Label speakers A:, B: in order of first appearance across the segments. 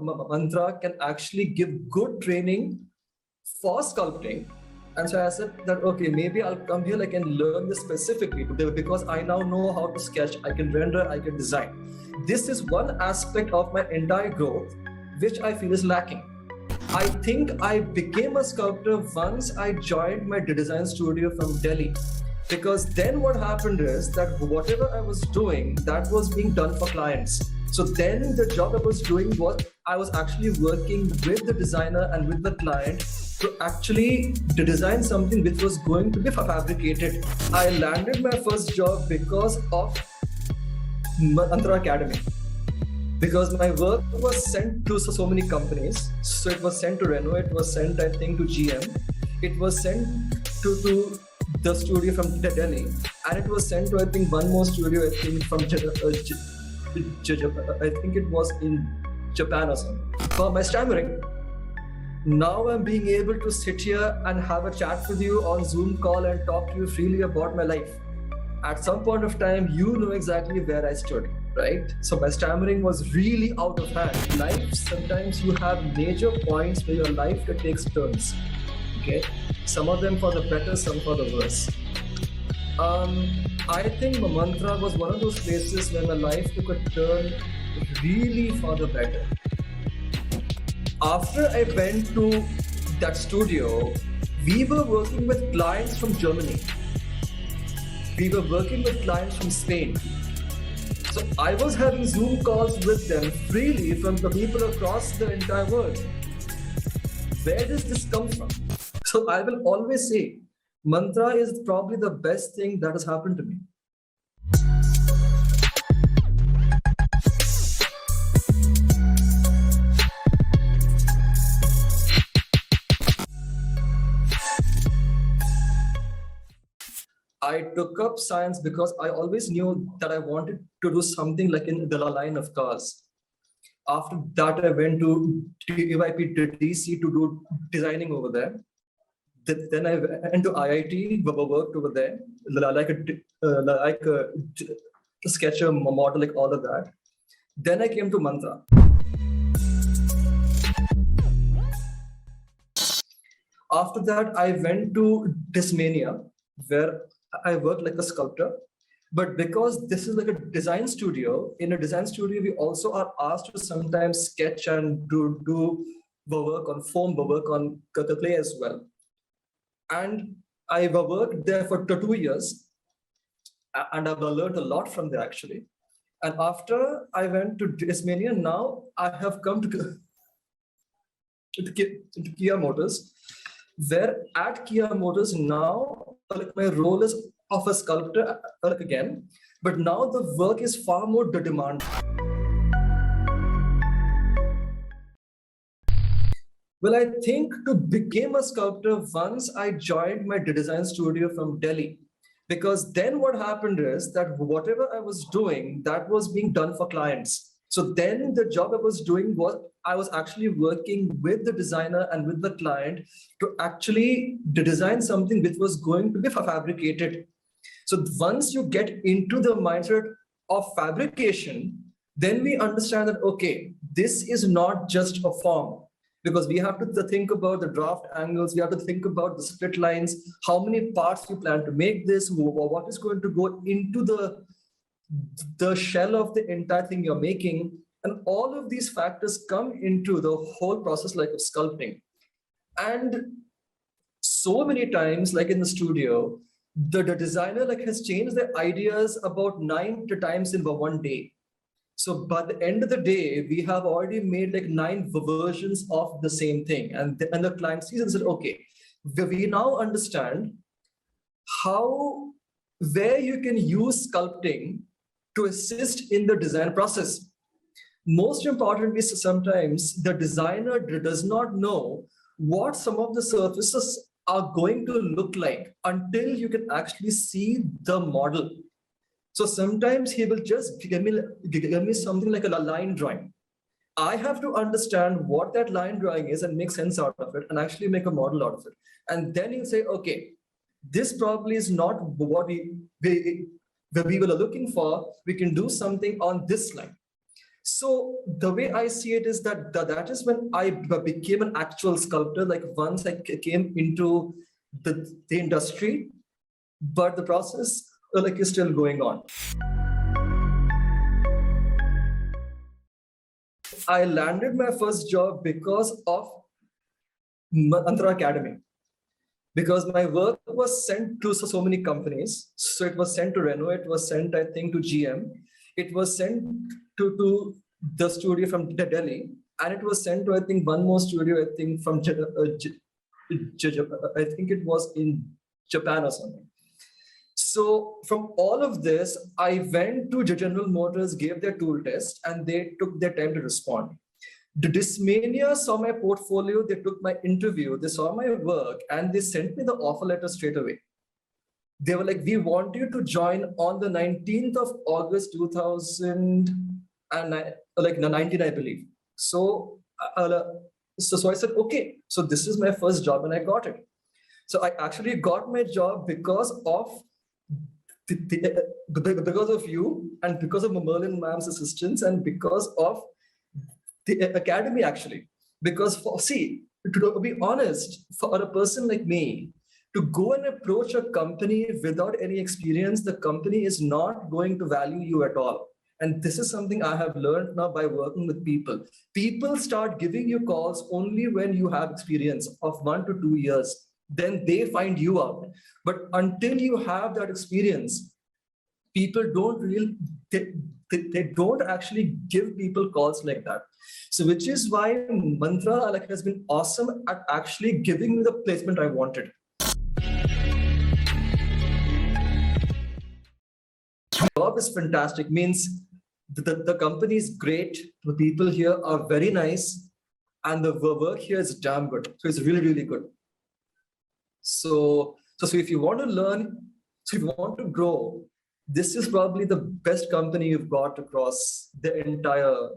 A: Mantra can actually give good training for sculpting. And so I said that, okay, maybe I'll come here, like, and learn this specifically because I now know how to sketch, I can render, I can design. This is one aspect of my entire growth, which I feel is lacking. I think I became a sculptor once I joined my design studio from Delhi. Because then what happened is that whatever I was doing, that was being done for clients. So then the job I was doing was, I was actually working with the designer and with the client to actually design something which was going to be fabricated. I landed my first job because of Mantra Academy. Because my work was sent to so many companies. So it was sent to Renault, it was sent, I think, to GM. It was sent to the studio from Delhi, and it was sent to, I think, one more studio, I think, from I think it was in Japan or something. For my stammering, now I'm being able to sit here and have a chat with you on Zoom call and talk to you freely about my life. At some point of time, you know exactly where I stood, right? So my stammering was really out of hand. Life, sometimes you have major points where your life takes turns. Okay, some of them for the better, some for the worse. I think Mantra was one of those places where my life took a turn really for the better. After I went to that studio, we were working with clients from Germany. We were working with clients from Spain. So I was having Zoom calls with them freely from the people across the entire world. Where does this come from? So I will always say, Mantra is probably the best thing that has happened to me. I took up science because I always knew that I wanted to do something like in the line of cars. After that, I went to EYP DC to do designing over there. Then I went to IIT, worked over there, like a sketcher, model, like all of that. Then I came to Mantra. After that, I went to Dismania, where I worked like a sculptor. But because this is like a design studio, in a design studio, we also are asked to sometimes sketch and do work on foam, work on clay as well. And I worked there for 2 years, and I've learned a lot from there actually. And after I went to Dismania, now I have come to Kia Motors, where at Kia Motors now, like, my role is of a sculptor again, but now the work is far more demanding. Well, I think to become a sculptor once I joined my design studio from Delhi, because then what happened is that whatever I was doing, that was being done for clients. So then the job I was doing was, I was actually working with the designer and with the client to actually design something which was going to be fabricated. So once you get into the mindset of fabrication, then we understand that, okay, this is not just a form. Because we have to think about the draft angles, we have to think about the split lines, how many parts you plan to make this, what is going to go into the shell of the entire thing you're making. And all of these factors come into the whole process like of sculpting. And so many times, like in the studio, the designer has changed their ideas about 9 times in one day. So by the end of the day, we have already made 9 versions of the same thing. And the client sees and said, okay, we now understand where you can use sculpting to assist in the design process. Most importantly, sometimes the designer does not know what some of the surfaces are going to look like until you can actually see the model. So sometimes he will just give me something like a line drawing. I have to understand what that line drawing is and make sense out of it and actually make a model out of it. And then you say, okay, this probably is not what we were looking for. We can do something on this line. So the way I see it is that is when I became an actual sculptor. Like once I came into the industry, but the process like is still going on. I landed my first job because of Mantra Academy. Because my work was sent to so many companies. So it was sent to Renault, it was sent, I think, to GM. It was sent to the studio from Delhi. And it was sent to, I think, one more studio, I think, from, I think it was in Japan or something. So from all of this, I went to General Motors, gave their tool test, and they took their time to respond. The Dismania saw my portfolio, they took my interview, they saw my work, and they sent me the offer letter straight away. They were like, we want you to join on the 19th of August, 2019, I believe. So I said, okay, so this is my first job and I got it. So I actually got my job because of because of you and because of Merlin ma'am's assistance and because of the academy actually. Because to be honest, for a person like me, to go and approach a company without any experience, the company is not going to value you at all. And this is something I have learned now by working with people. People start giving you calls only when you have experience of 1 to 2 years. Then they find you out. But until you have that experience, people don't really, they don't actually give people calls like that. So which is why Mantra has been awesome at actually giving me the placement I wanted. The job is fantastic, means the company is great, the people here are very nice, and the work here is damn good. So it's really, really good. So if you want to learn, so if you want to grow, this is probably the best company you've got across the entire,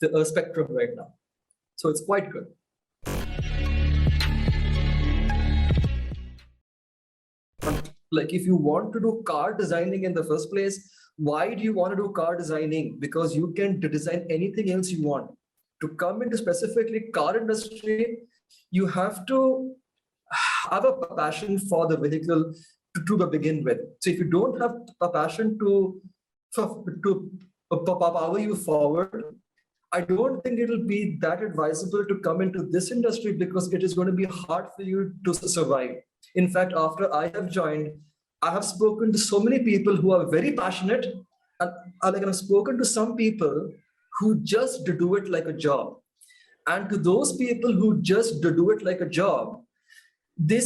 A: the spectrum right now. So it's quite good. Like if you want to do car designing in the first place, why do you want to do car designing? Because you can design anything else you want. To come into specifically car industry, you have to have a passion for the vehicle to begin with. So if you don't have a passion to power you forward, I don't think it will be that advisable to come into this industry because it is going to be hard for you to survive. In fact, after I have joined, I have spoken to so many people who are very passionate, and I've spoken to some people who just do it like a job. And to those people who just do it like a job, they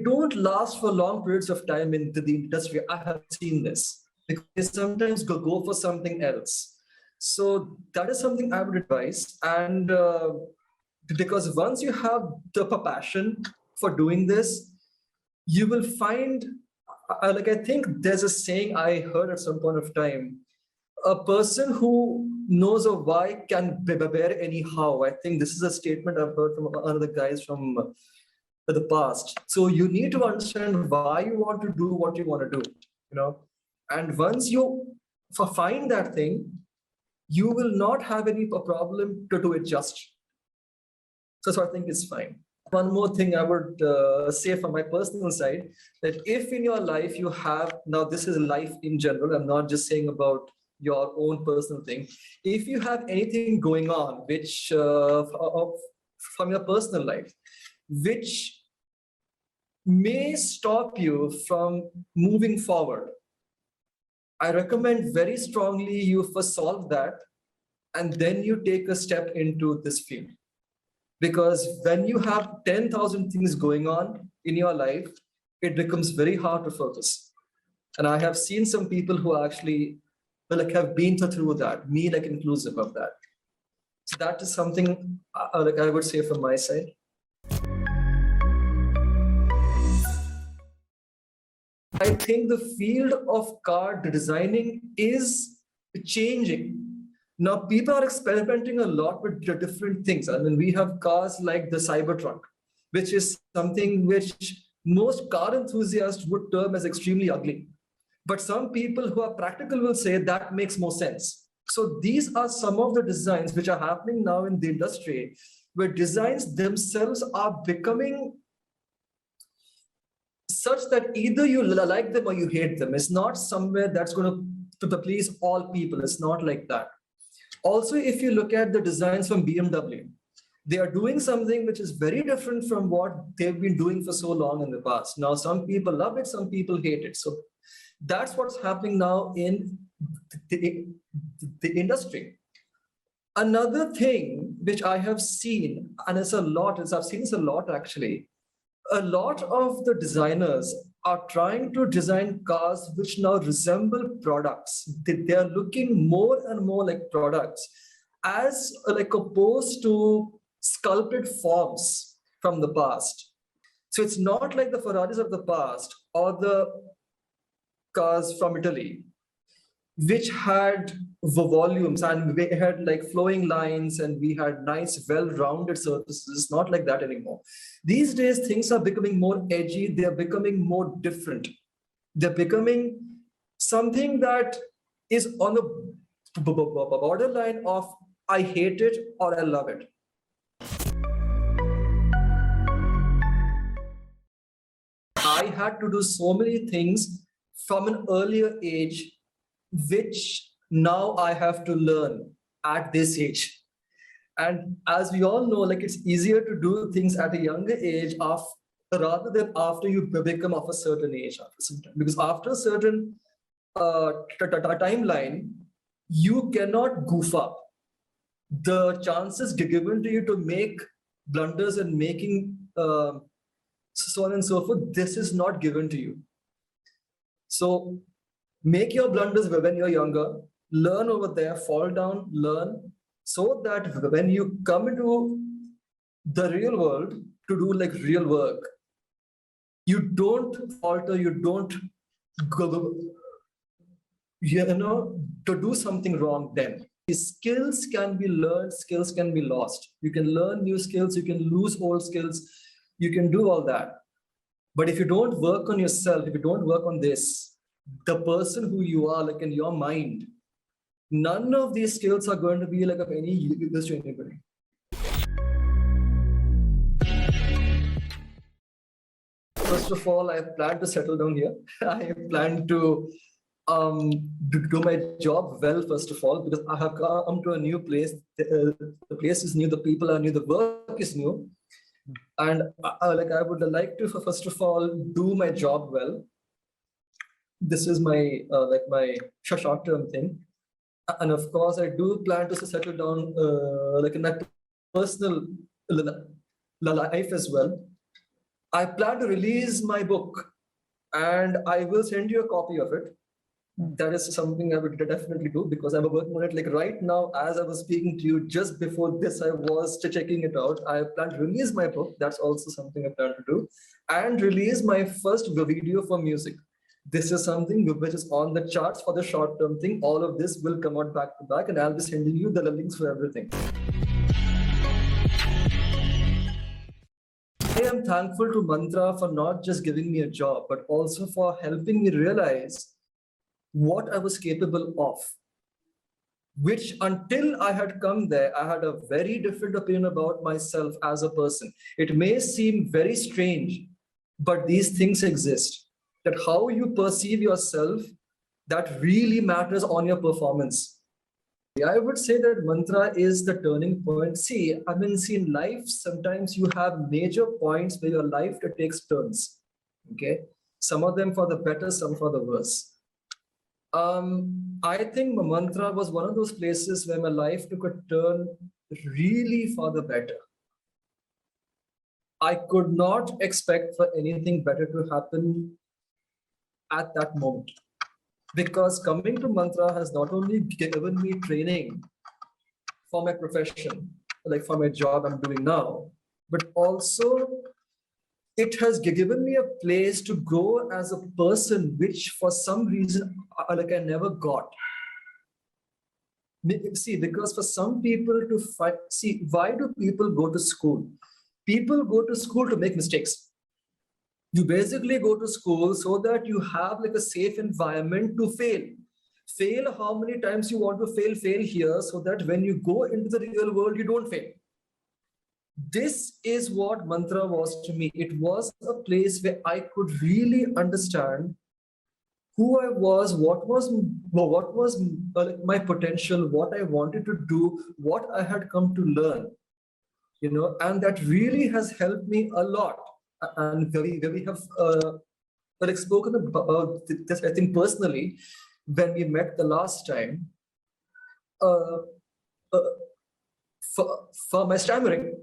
A: don't last for long periods of time in the industry. I have seen this because they sometimes go for something else. So that is something I would advise. And because once you have the passion for doing this, you will find, I think there's a saying I heard at some point of time, a person who knows a why can bear any how. I think this is a statement I've heard from other guys from the past. So you need to understand why you want to do what you want to do, and once you find that thing, you will not have any problem to do it just. So I think it's fine. One more thing I would say from my personal side, that if in your life you have, now this is life in general, I'm not just saying about your own personal thing. If you have anything going on, which from your personal life, which may stop you from moving forward, I recommend very strongly you first solve that and then you take a step into this field. Because when you have 10,000 things going on in your life, it becomes very hard to focus. And I have seen some people who actually have been through that, me inclusive of that. So that is something I would say from my side. I think the field of car designing is changing. Now, people are experimenting a lot with different things. I mean, we have cars like the Cybertruck, which is something which most car enthusiasts would term as extremely ugly. But some people who are practical will say that makes more sense. So these are some of the designs which are happening now in the industry, where designs themselves are becoming such that either you like them or you hate them. It's not somewhere that's going to please all people. It's not like that. Also, if you look at the designs from BMW, they are doing something which is very different from what they've been doing for so long in the past. Now, some people love it, some people hate it. So that's what's happening now in the industry. Another thing which I have seen, and it's a lot, I've seen this a lot actually, a lot of the designers are trying to design cars which now resemble products. They are looking more and more like products, as like opposed to sculpted forms from the past. So it's not like the Ferraris of the past or the cars from Italy, which had the volumes and we had like flowing lines and we had nice, well-rounded surfaces. It's not like that anymore. These days, things are becoming more edgy. They're becoming more different. They're becoming something that is on the borderline of I hate it or I love it. I had to do so many things from an earlier age, which now I have to learn at this age. And as we all know, like it's easier to do things at a younger age rather than after you become of a certain age, after some time. Because after a certain timeline, you cannot goof up. The chances given to you to make blunders and making so on and so forth, this is not given to you. So make your blunders when you're younger, learn over there, fall down, learn, so that when you come into the real world to do like real work, you don't falter, you don't go, to do something wrong then. Skills can be learned, skills can be lost. You can learn new skills, you can lose old skills, you can do all that. But if you don't work on yourself, if you don't work on this, the person who you are, like in your mind, none of these skills are going to be like of any use to anybody. First of all, I plan to settle down here. I plan to do my job well, first of all, because I have come to a new place. The place is new, the people are new, the work is new. And I would like to, first of all, do my job well. This is my my short-term thing. And of course, I do plan to settle down like in my personal life as well. I plan to release my book and I will send you a copy of it. That is something I would definitely do because I'm working on it. Like right now, as I was speaking to you, just before this, I was checking it out. I plan to release my book. That's also something I plan to do. And release my first video for music. This is something which is on the charts for the short-term thing. All of this will come out back to back and I'll be sending you the links for everything. I am thankful to Mantra for not just giving me a job, but also for helping me realize what I was capable of, which until I had come there, I had a very different opinion about myself as a person. It may seem very strange, but these things exist. That how you perceive yourself, that really matters on your performance. I would say that Mantra is the turning point. See, I mean, in life, sometimes you have major points where your life takes turns, okay? Some of them for the better, some for the worse. I think Mantra was one of those places where my life took a turn really for the better. I could not expect for anything better to happen at that moment. Because coming to Mantra has not only given me training for my profession, like for my job I'm doing now, but also it has given me a place to grow as a person, which for some reason, I never got. See, because for some people to fight, see, why do people go to school? People go to school to make mistakes. You basically go to school so that you have like a safe environment to fail. Fail how many times you want to fail, fail here so that when you go into the real world, you don't fail. This is what mantra was to me. It was a place where I could really understand who I was, what was my potential, what I wanted to do, what I had come to learn, and that really has helped me a lot. And we have like spoken about this, I think personally, when we met the last time, uh, uh, for my stammering.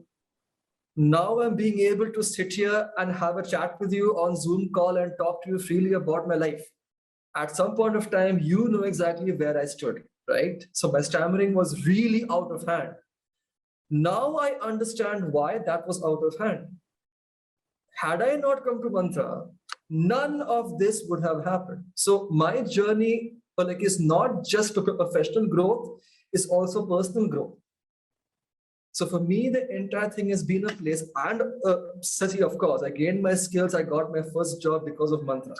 A: Now I'm being able to sit here and have a chat with you on Zoom call and talk to you freely about my life. At some point of time, you know exactly where I stood, right? So my stammering was really out of hand. Now I understand why that was out of hand. Had I not come to Mantra, none of this would have happened. So my journey is not just professional growth, it's also personal growth. So for me, the entire thing has been a place, and of course, I gained my skills. I got my first job because of Mantra.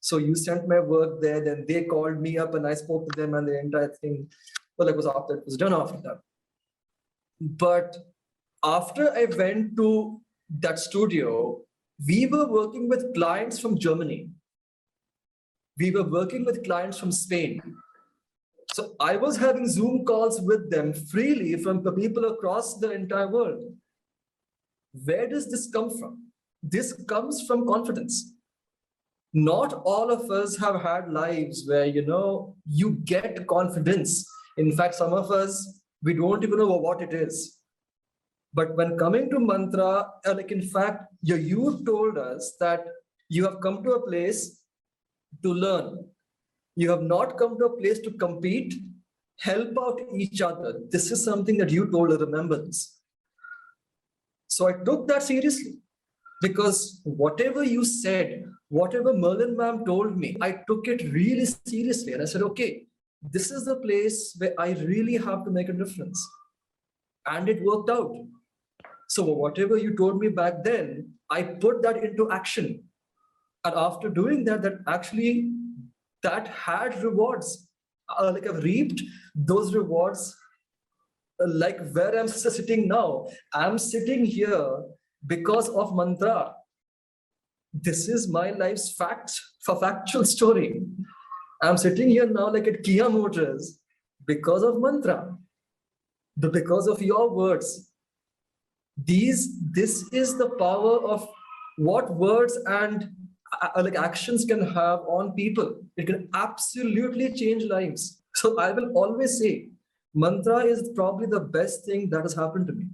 A: So you sent my work there, then they called me up and I spoke to them, and the entire thing, was after it was done after that. But after I went to that studio, we were working with clients from Germany. We were working with clients from Spain. So I was having Zoom calls with them freely from the people across the entire world. Where does this come from? This comes from confidence. Not all of us have had lives where, you get confidence. In fact, some of us, we don't even know what it is. But when coming to Mantra, in fact, you told us that you have come to a place to learn. You have not come to a place to compete, help out each other. This is something that you told us, remember this. So I took that seriously because whatever you said, whatever Merlin ma'am told me, I took it really seriously. And I said, okay, this is the place where I really have to make a difference. And it worked out. So whatever you told me back then, I put that into action. And after doing that, that had rewards. I've reaped those rewards, like where I'm sitting now. I'm sitting here because of Mantra. This is my life's factual story. I'm sitting here now like at Kia Motors because of Mantra, because of your words. This is the power of what words and actions can have on people. It can absolutely change lives. So I will always say, Mantra is probably the best thing that has happened to me.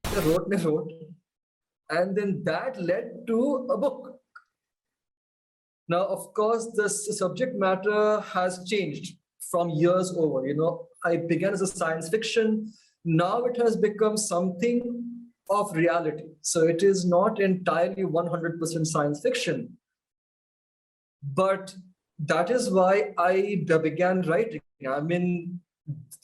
A: I wrote, and then that led to a book. Now, of course, the subject matter has changed from years over. I began as a science fiction. Now it has become something of reality. So it is not entirely 100% science fiction. But that is why I began writing. I mean,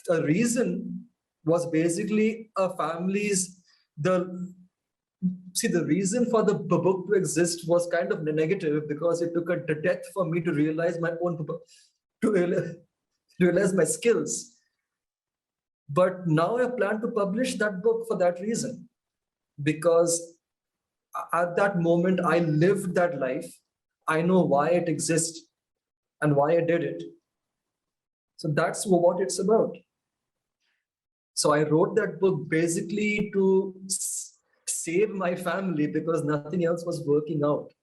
A: the reason was basically a family's, the reason for the book to exist was kind of negative because it took a death for me to realize my own, to realize my skills. But now I plan to publish that book for that reason. Because at that moment, I lived that life. I know why it exists and why I did it. So that's what it's about. So I wrote that book basically to save my family because nothing else was working out.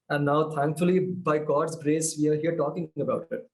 A: And now, thankfully, by God's grace, we are here talking about it.